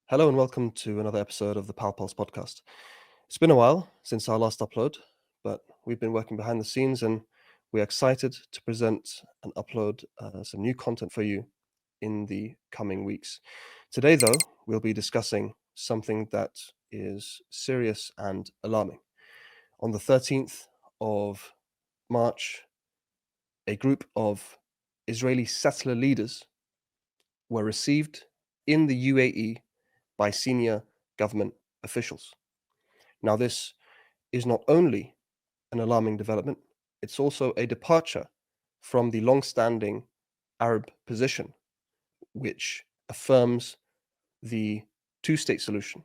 Hello and welcome to another episode of the PalPulse Podcast. It's been a while since our last upload, but we've been working behind the scenes and we're excited to present and upload some new content for you in the coming weeks. Today, though, we'll be discussing something that is serious and alarming. On the 13th of March, a group of Israeli settler leaders were received in the UAE by senior government officials. Now, this is not only an alarming development, it's also a departure from the long-standing Arab position, which affirms the two-state solution,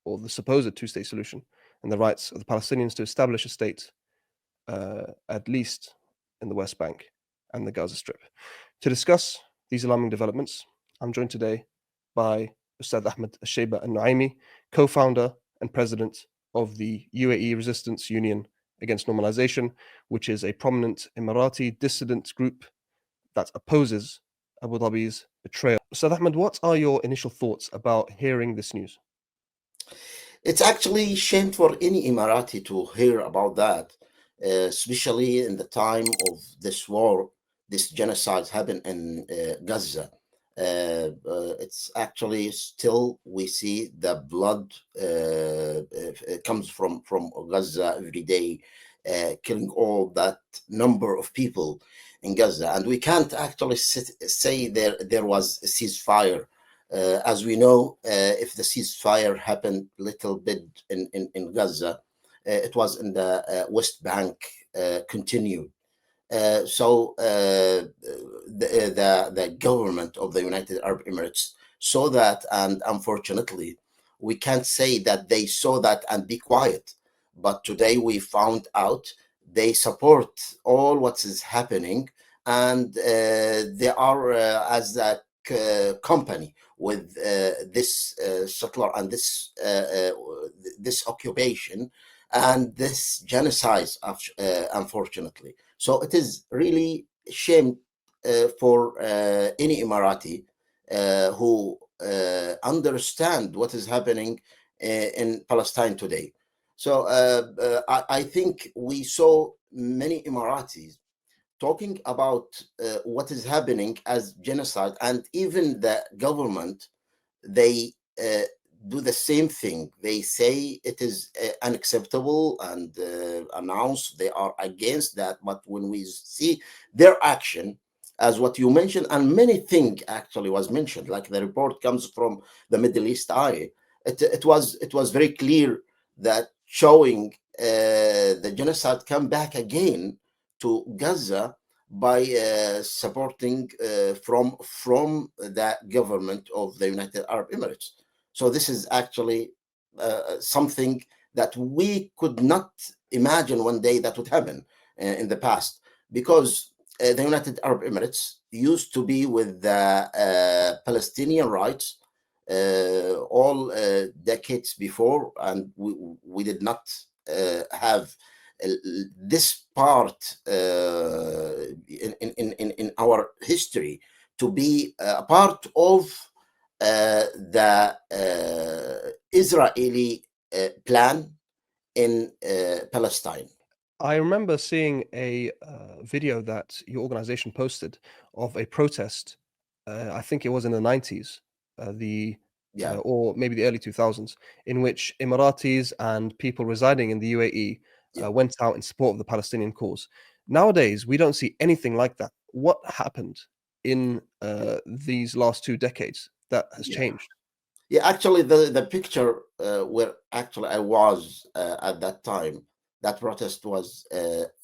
or the supposed two-state solution, and the rights of the Palestinians to establish a state, at least in the West Bank and the Gaza Strip. To discuss these alarming developments, I'm joined today by Ustad Ahmed Al-Nuaimi, co-founder and president of the UAE Resistance Union Against Normalisation, which is a prominent Emirati dissident group that opposes Abu Dhabi's betrayal. Ustad Ahmed, what are your initial thoughts about hearing this news? It's actually shame for any Emirati to hear about that, especially in the time of this war, this genocide happened in Gaza. It's actually still we see the blood comes from Gaza every day, killing all that number of people in Gaza, and we can't actually say there was a ceasefire. As we know, if the ceasefire happened little bit in Gaza, it was in the West Bank continued. The government of the United Arab Emirates saw that, and unfortunately, we can't say that they saw that and be quiet. But today we found out they support all what is happening, and they are as a company with this settler and this occupation and this genocide, unfortunately. So it is really a shame for any Emirati who understand what is happening in Palestine today. So I think we saw many Emiratis talking about what is happening as genocide, and even the government, they do the same thing. They say it is unacceptable and announce they are against that. But when we see their action, as what you mentioned, and many things actually was mentioned, like the report comes from the Middle East Eye, it was very clear that showing the genocide come back again to Gaza by supporting from the government of the United Arab Emirates. So this is actually something that we could not imagine one day that would happen in the past, because the United Arab Emirates used to be with the Palestinian rights all decades before, and we did not have this part in our history to be a part of the Israeli plan in Palestine. I remember seeing a video that your organization posted of a protest. I think it was in the 90s, or maybe the early 2000s, in which Emiratis and people residing in the UAE went out in support of the Palestinian cause. Nowadays, we don't see anything like that. What happened in these last 2 decades that has changed? Yeah, actually, the picture where actually I was at that time, that protest was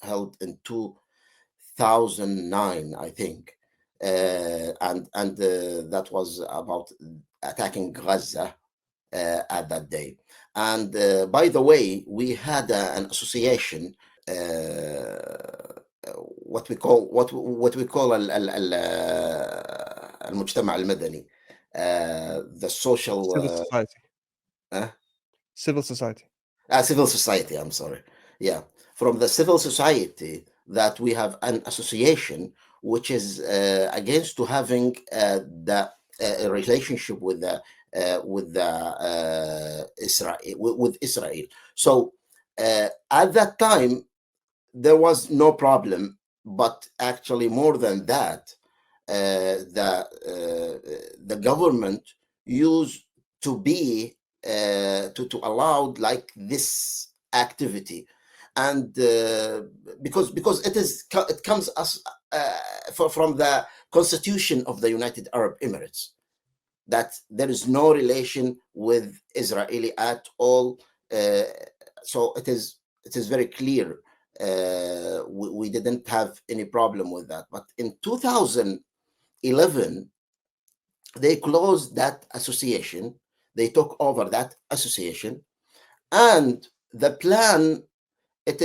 held in 2009, I think, and that was about attacking Gaza at that day. And by the way, we had an association, what we call المجتمع المدني, the social Civil society. uh, Civil society. civil society. I'm sorry. Yeah, from the civil society, that we have an association which is against to having the relationship with the with the Israel. So at that time there was no problem, but actually more than that, the government used to be to allow like this activity, and because it comes as from the Constitution of the United Arab Emirates, that there is no relation with Israeli at all. So it is very clear. We didn't have any problem with that. But in 2011, they closed that association. They took over that association, and the plan it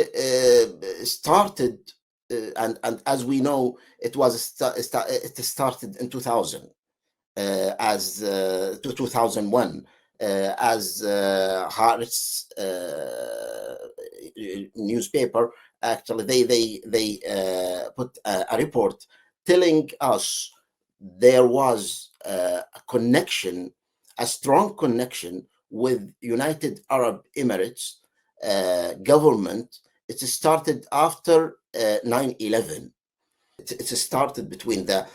started. And as we know, it started in 2000 as to 2001 as Harris newspaper. Actually, they put a report telling us there was a connection, a strong connection with United Arab Emirates government. It started after 9/11. It started between the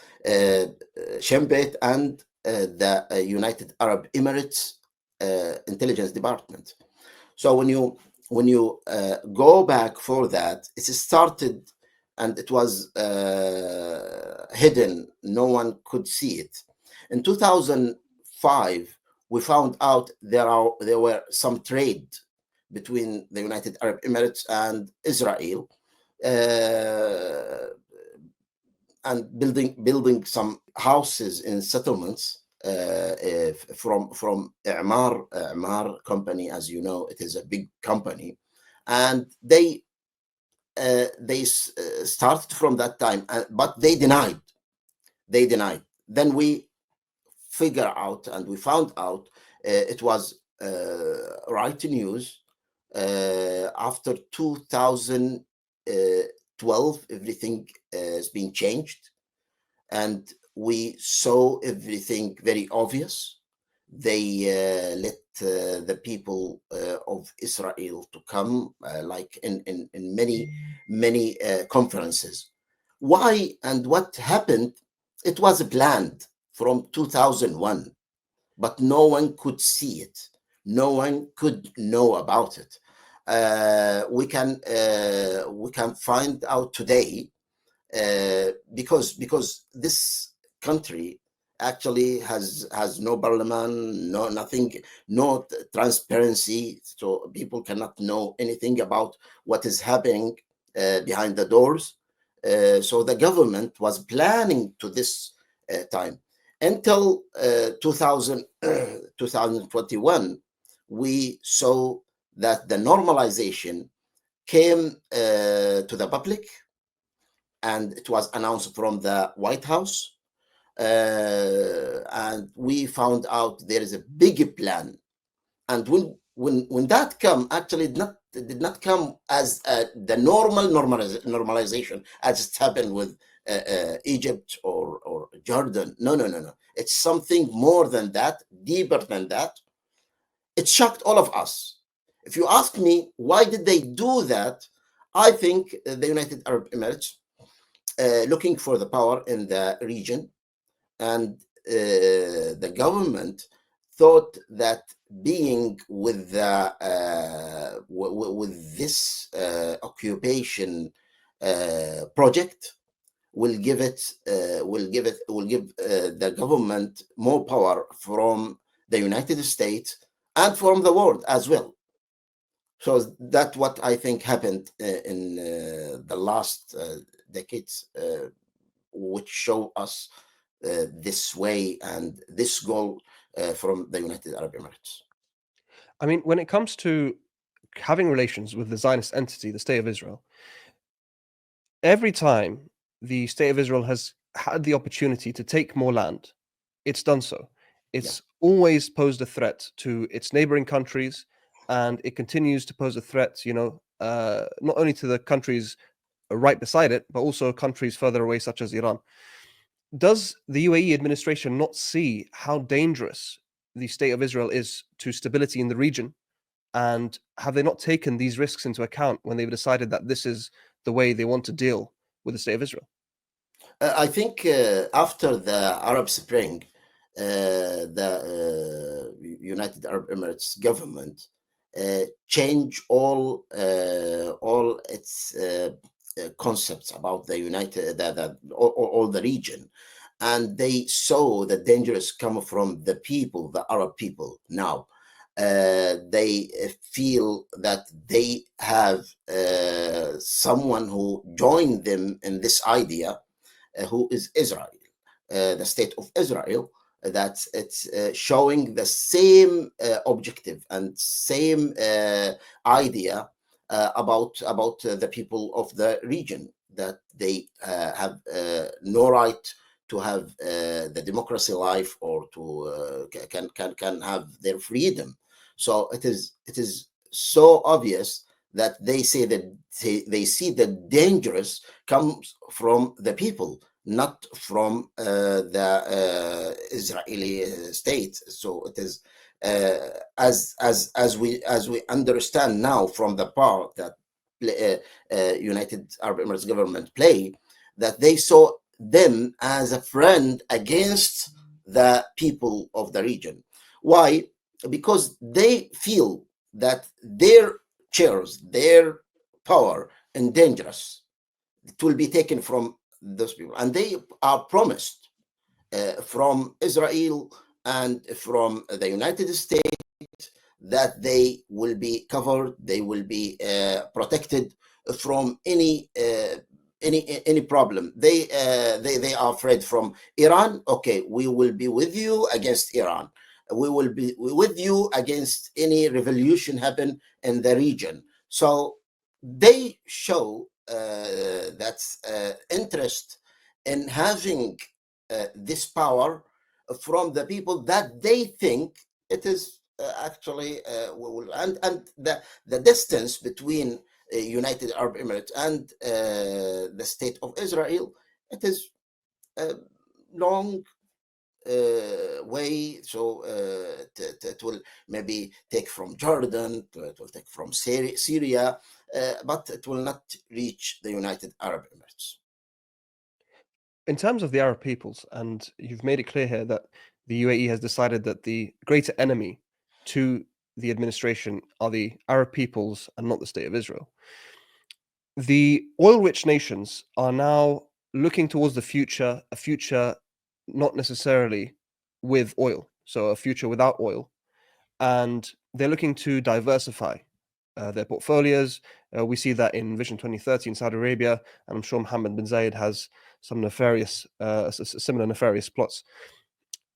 Shin Bet and the United Arab Emirates intelligence department. So when you go back for that, it started and it was hidden. No one could see it. In 2005, we found out there were some trade between the United Arab Emirates and Israel, and building some houses in settlements from I'mar company. As you know, it is a big company, and they started from that time, but they denied. Then we figure out and we found out it was right news. After 2012, everything has been changed, and we saw everything very obvious. They let the people of Israel to come, like in many conferences. Why and what happened? It was planned from 2001, but no one could see it. No one could know about it. We can find out today because this country actually has no parliament, no nothing, no transparency, so people cannot know anything about what is happening behind the doors. So the government was planning to this time until 2021. We saw that the normalization came to the public, and it was announced from the White House. And we found out there is a big plan. And when that come, actually it did not come as the normalization as it happened with Egypt or Jordan. No. It's something more than that, deeper than that. It shocked all of us. If you ask me, why did they do that? I think the United Arab Emirates looking for the power in the region, and the government thought that being with this occupation project will give the government more power from the United States and from the world as well. So that's what I think happened in the last decades, which show us this way and this goal from the United Arab Emirates. I mean, when it comes to having relations with the Zionist entity, the State of Israel, every time the State of Israel has had the opportunity to take more land, it's done so. It's always posed a threat to its neighboring countries, and it continues to pose a threat, not only to the countries right beside it, but also countries further away, such as Iran. Does the UAE administration not see how dangerous the state of Israel is to stability in the region? And have they not taken these risks into account when they've decided that this is the way they want to deal with the state of Israel? I think after the Arab Spring, the United Arab Emirates government changed all its concepts about the all the region, and they saw the dangers come from the people, the Arab people. Now they feel that they have someone who joined them in this idea, who is Israel, the state of Israel, that it's showing the same objective and same idea about the people of the region, that they have no right to have the democracy life, or to can have their freedom. So it is so obvious that they say that they see the dangerous comes from the people, not from the Israeli state. So it is as we understand now from the part that United Arab Emirates government play, that they saw them as a friend against the people of the region. Why? Because they feel that their chairs, their power, and dangerous, it will be taken from those people, and they are promised from Israel and from the United States that they will be covered, they will be protected from any problem. They are afraid from Iran. Okay, we will be with you against Iran. We will be with you against any revolution happen in the region. So they show that interest in having this power from the people that they think it is actually and the distance between United Arab Emirates and the state of Israel, it is a long way. So it will maybe take from Jordan, it will take from Syria, but it will not reach the United Arab Emirates. In terms of the Arab peoples, and you've made it clear here that the UAE has decided that the greater enemy to the administration are the Arab peoples and not the state of Israel. The oil-rich nations are now looking towards the future, a future not necessarily with oil, so a future without oil, and they're looking to diversify their portfolios. We see that in Vision 2030 in Saudi Arabia, and I'm sure Mohammed bin Zayed has some similar nefarious plots.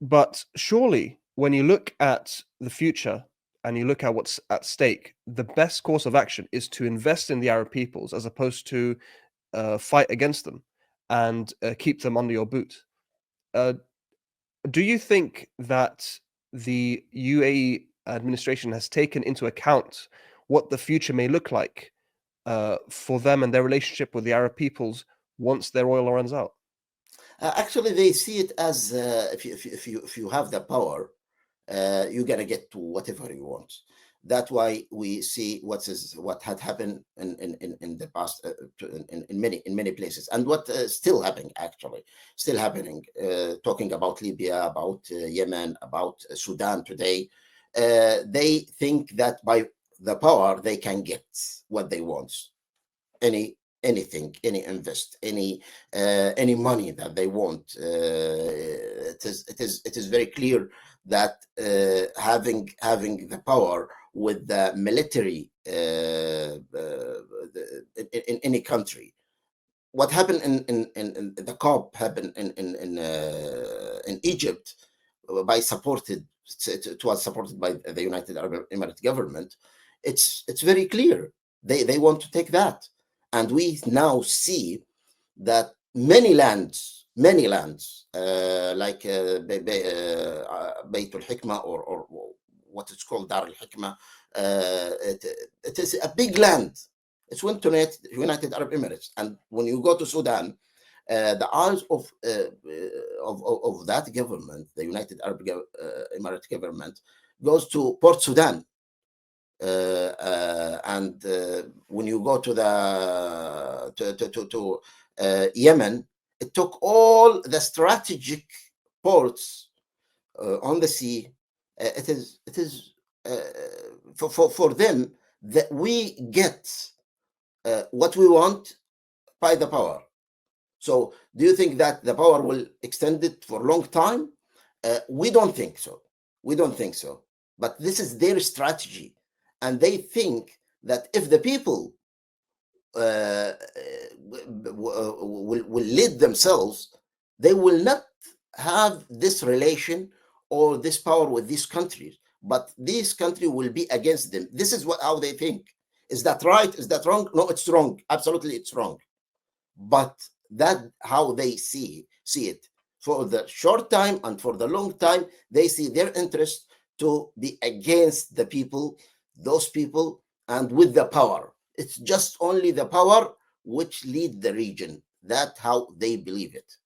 But surely, when you look at the future and you look at what's at stake, the best course of action is to invest in the Arab peoples as opposed to fight against them and keep them under your boot. Do you think that the UAE administration has taken into account what the future may look like for them and their relationship with the Arab peoples once their oil runs out? Actually, they see it as if you have the power, you're gonna get to whatever you want. That's why we see what had happened in the past in many places, and what still happening, actually still happening. Talking about Libya, about Yemen, about Sudan today, they think that by the power they can get what they want. Anything, any invest, any money that they want. It is very clear that having the power with the military in any country. What happened in the COP happened in Egypt by supported. It was supported by the United Arab Emirates government. It's very clear they want to take that. And we now see that many lands, like Beit al-Hikmah, or what it's called, Dar al-Hikmah, it is a big land. It went to United Arab Emirates. And when you go to Sudan, the eyes of that government, the United Arab Emirates government, goes to Port Sudan. And when you go to the Yemen, it took all the strategic ports on the sea. It is for them that we get what we want by the power. So do you think that the power will extend it for a long time? We don't think so. We don't think so. But this is their strategy. And they think that if the people will lead themselves, they will not have this relation or this power with these countries, but this country will be against them. This is how they think. Is that right? Is that wrong? No, it's wrong. Absolutely, it's wrong. But that's how they see it. For the short time and for the long time, they see their interest to be against the people, those people, and with the power. It's just only the power which lead the region. That's how they believe it.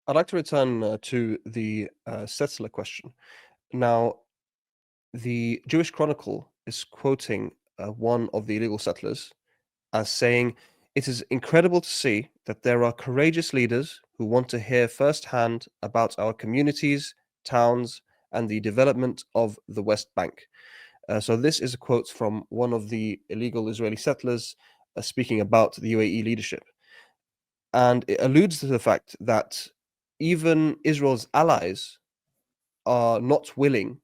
I'd like to return to the settler question. Now, the Jewish Chronicle is quoting one of the illegal settlers as saying, "It is incredible to see that there are courageous leaders who want to hear firsthand about our communities, towns, and the development of the West Bank." So this is a quote from one of the illegal Israeli settlers speaking about the UAE leadership. And it alludes to the fact that even Israel's allies are not willing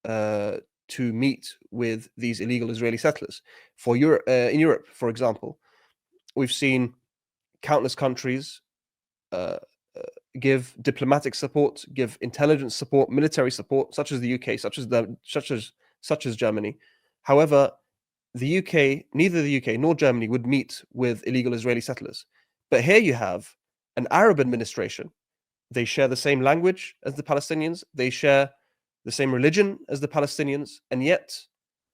to meet with these illegal Israeli settlers. For Europe, in Europe, for example, we've seen countless countries uh, give diplomatic support, give intelligence support, military support, such as the UK, such as Germany. However, neither the UK nor Germany would meet with illegal Israeli settlers. But here you have an Arab administration. They share the same language as the Palestinians. They share the same religion as the Palestinians, and yet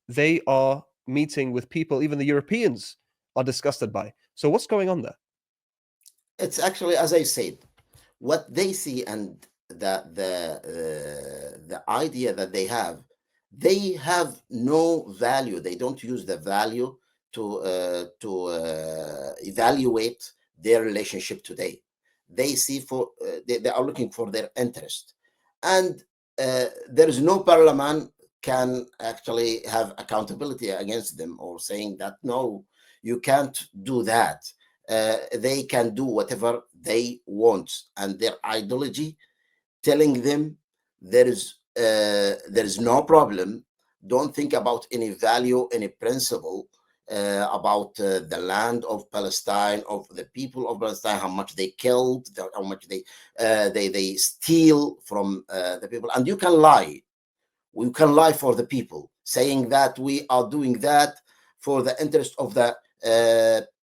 they are meeting with people even the Europeans are disgusted by. So what's going on there? It's actually, as I said, what they see and the idea that they have no value. They don't use the value to evaluate their relationship today. They see they are looking for their interest, and there is no parliament can actually have accountability against them or saying that no, you can't do that. They can do whatever they want, and their ideology telling them there is no problem. Don't think about any value, any principle about the land of Palestine, of the people of Palestine, how much they killed, how much they steal from the people. And you can lie. We can lie for the people, saying that we are doing that for the interest of the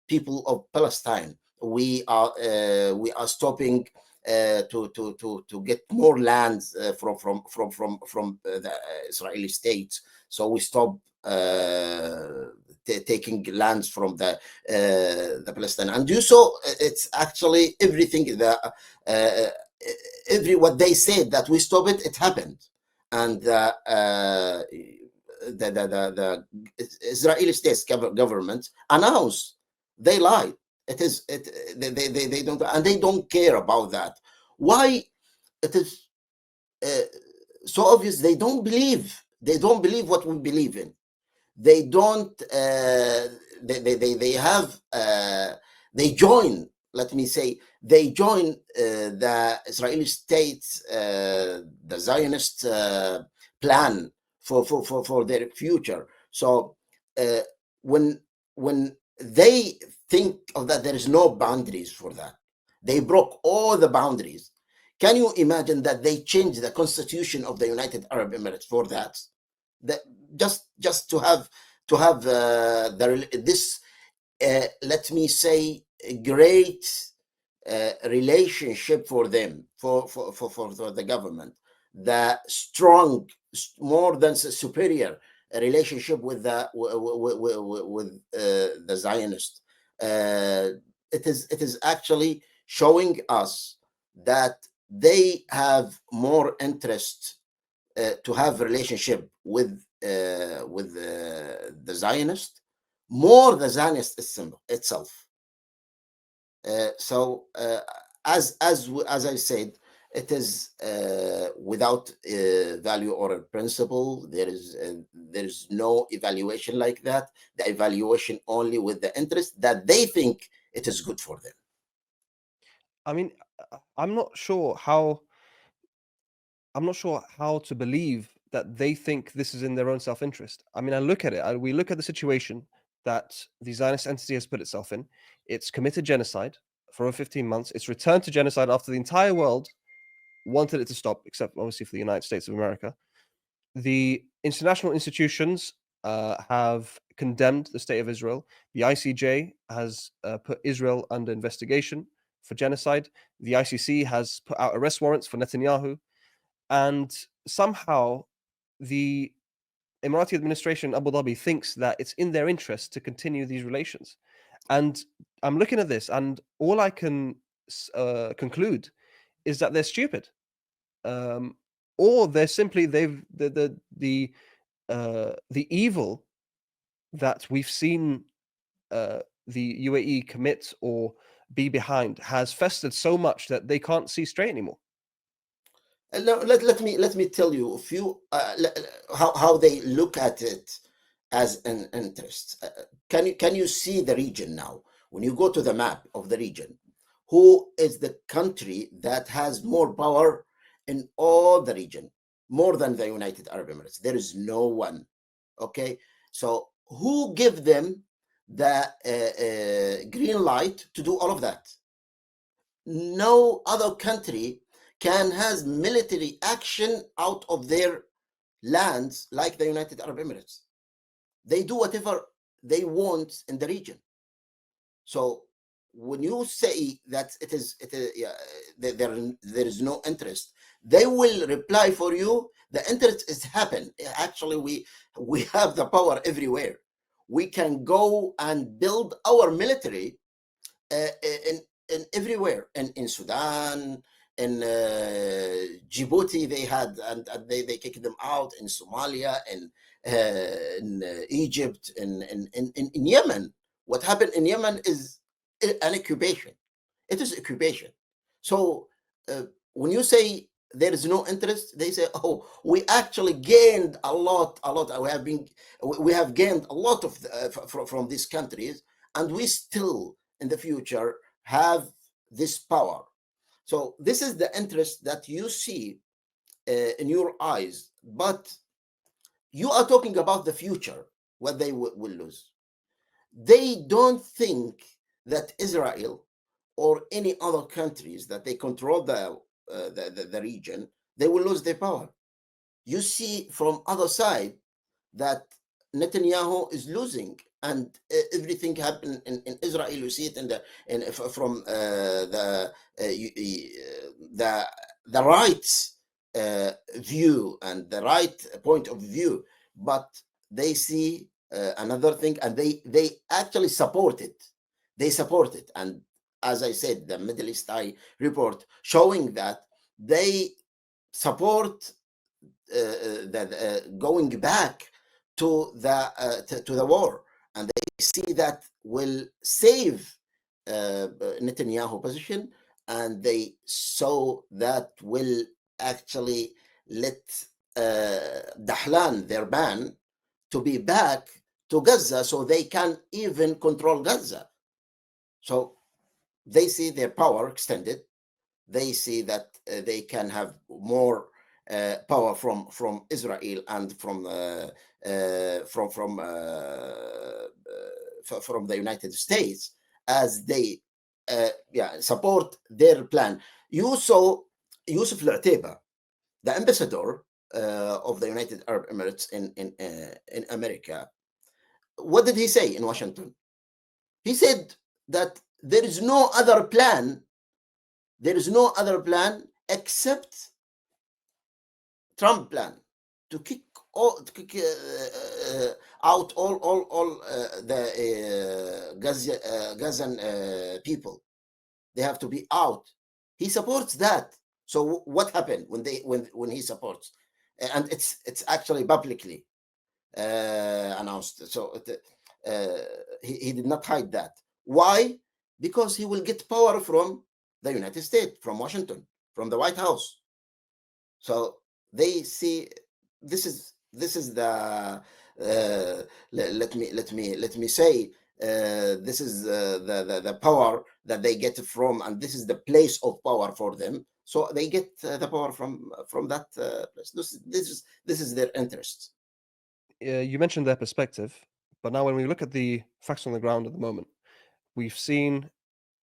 people of Palestine. We are stopping to get more lands from the Israeli states. So we stop taking lands from the Palestine, and do so. It's actually everything that what they said that we stop it. It happened, and the Israeli states government announced they lied. They don't, and they don't care about that. Why? It is so obvious. They don't believe what we believe in. They don't they have they join, let me say, they join the Israeli states, the Zionist plan for their future. So when they think of that, there is no boundaries for that. They broke all the boundaries. Can you imagine that they changed the constitution of the United Arab Emirates for that? That just to have this let me say great relationship for them, for the government, the strong, more than superior relationship with the Zionist. it is actually showing us that they have more interest to have relationship with the Zionist, more the Zionist itself. So as I said, it is without value or a principle. There is no evaluation like that. The evaluation only with the interest that they think it is good for them. I mean, I'm not sure how. I'm not sure how to believe that they think this is in their own self-interest. I mean, I look at it. We look at the situation that the Zionist entity has put itself in. It's committed genocide for over 15 months. It's returned to genocide after the entire world wanted it to stop, except obviously for the United States of America. The international institutions have condemned the state of Israel. The ICJ has put Israel under investigation for genocide. The ICC has put out arrest warrants for Netanyahu. And somehow the Emirati administration, Abu Dhabi, thinks that it's in their interest to continue these relations. And I'm looking at this, and all I can conclude is that they're stupid, or they're simply the evil that we've seen the UAE commit or be behind has festered so much that they can't see straight anymore. Let me tell you a few how they look at it as an interest. Can you see the region now? When you go to the map of the region, who is the country that has more power in all the region, more than the United Arab Emirates? There is no one. Okay, so who give them the green light to do all of that? No other country can has military action out of their lands like the United Arab Emirates. They do whatever they want in the region. So when you say that there is no interest, they will reply for you. The interest is happen. Actually, we have the power everywhere. We can go and build our military in everywhere, in Sudan, in Djibouti they had, and they kicked them out, in Somalia, in Egypt, in Yemen. What happened in Yemen is an occupation. It is occupation. So when you say there is no interest, they say, oh, we actually gained a lot. We have gained a lot of from these countries, and we still in the future have this power. So this is the interest that you see in your eyes, but you are talking about the future, what they will lose. They don't think that Israel or any other countries that they control the region, they will lose their power. You see from other side that Netanyahu is losing, and everything happened in Israel. You see it from the rights view and the right point of view, but they see another thing, and they actually support it. They support it, and as I said, the Middle East Eye report showing that they support going back to the war, and they see that will save Netanyahu position, and they saw that will actually let Dahlan, their ban, to be back to Gaza, so they can even control Gaza. So they see their power extended. They see that they can have more power from Israel and from the United States, as they support their plan. You saw Yusuf Al-Utaiba, the ambassador of the United Arab Emirates in America. What did he say in Washington? He said that there is no other plan. There is no other plan except Trump plan to kick out all the Gazan people. They have to be out. He supports that. So what happened when he supports? And it's actually publicly announced. So he did not hide that. Why? Because he will get power from the United States, from Washington, from the White House. So they see this is the let me say this is the power that they get from, and this is the place of power for them. So they get the power from that place. This is their interest. You mentioned their perspective, but now when we look at the facts on the ground at the moment, we've seen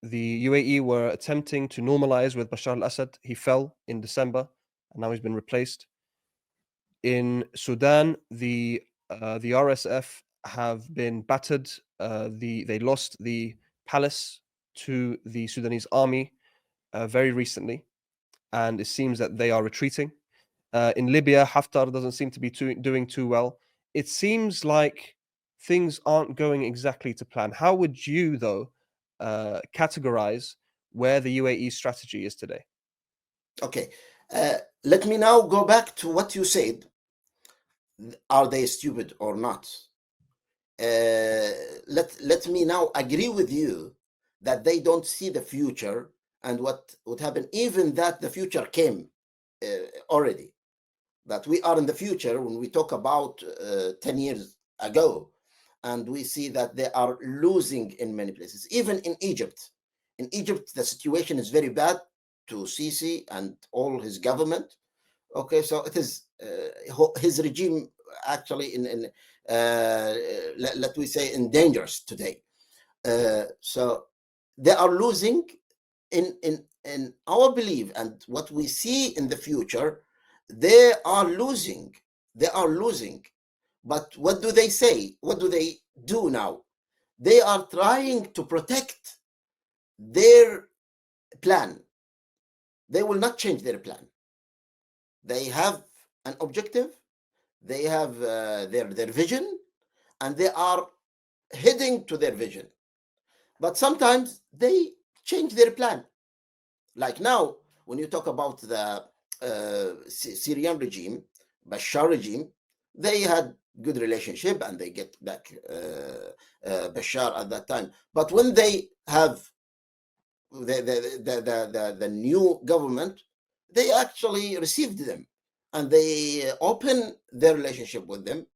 the UAE were attempting to normalize with Bashar al-Assad. He fell in December, and now he's been replaced. In Sudan, the RSF have been battered. They lost the palace to the Sudanese army very recently, and it seems that they are retreating. In Libya, Haftar doesn't seem to be doing too well. It seems like things aren't going exactly to plan. How would you, though, categorize where the UAE strategy is today? Okay, let me now go back to what you said. Are they stupid or not? Let me now agree with you that they don't see the future and what would happen, even that the future came already. That we are in the future when we talk about 10 years ago, and we see that they are losing in many places, even in Egypt. In Egypt, the situation is very bad to Sisi and all his government. Okay, so it is his regime actually let we say in dangers today. So they are losing in our belief, and what we see in the future, they are losing. They are losing. But what do they say? What do they do now? They are trying to protect their plan. They will not change their plan. They have an objective. They have their vision, and they are heading to their vision. But sometimes they change their plan. Like now, when you talk about the Syrian regime, Bashar regime, they had good relationship and they get back Bashar at that time. But when they have the new government, they actually received them and they open their relationship with them.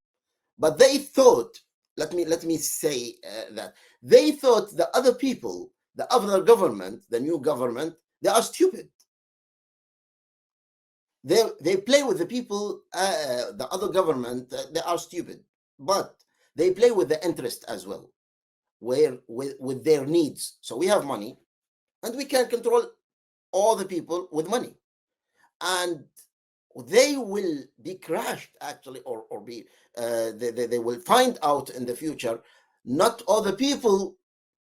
But they thought, let me say that they thought the other people, the other government, the new government, they are stupid. They play with the people, the other government, they are stupid, but they play with the interest as well, where with their needs. So we have money, and we can control all the people with money, and they will be crushed actually, or be they will find out in the future. Not all the people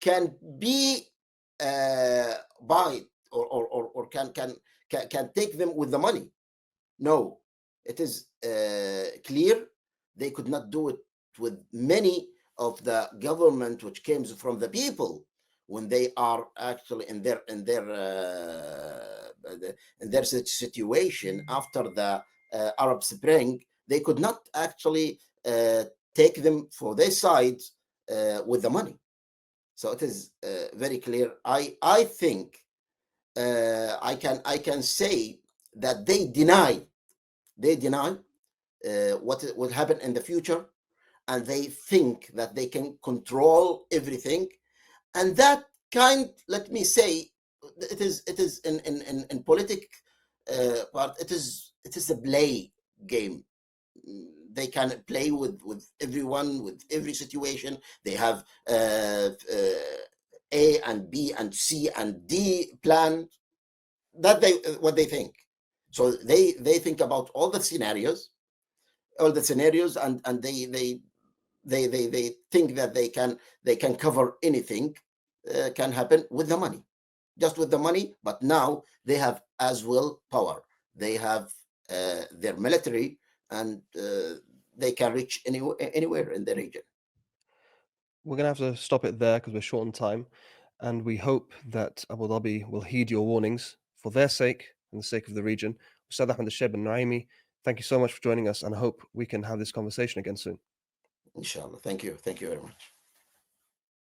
can be buy or can take them with the money. No, it is clear they could not do it with many of the government which comes from the people when they are actually in their situation after the Arab Spring. They could not actually take them for their side with the money. So it is very clear. I think I can say that they deny what will happen in the future, and they think that they can control everything, and that kind, let me say, it is in politic part, it is a play game. They can play with everyone, with every situation. They have A and B and C and D plan. That what they think. So they think about all the scenarios, and they think that they can cover anything can happen with the money, just with the money. But now they have as well power. They have their military, and they can reach anywhere in the region. We're going to have to stop it there because we're short on time. And we hope that Abu Dhabi will heed your warnings for their sake and the sake of the region. Ustad Ahmed Al-Nuaimi, thank you so much for joining us, and I hope we can have this conversation again soon. Inshallah. Thank you. Thank you very much.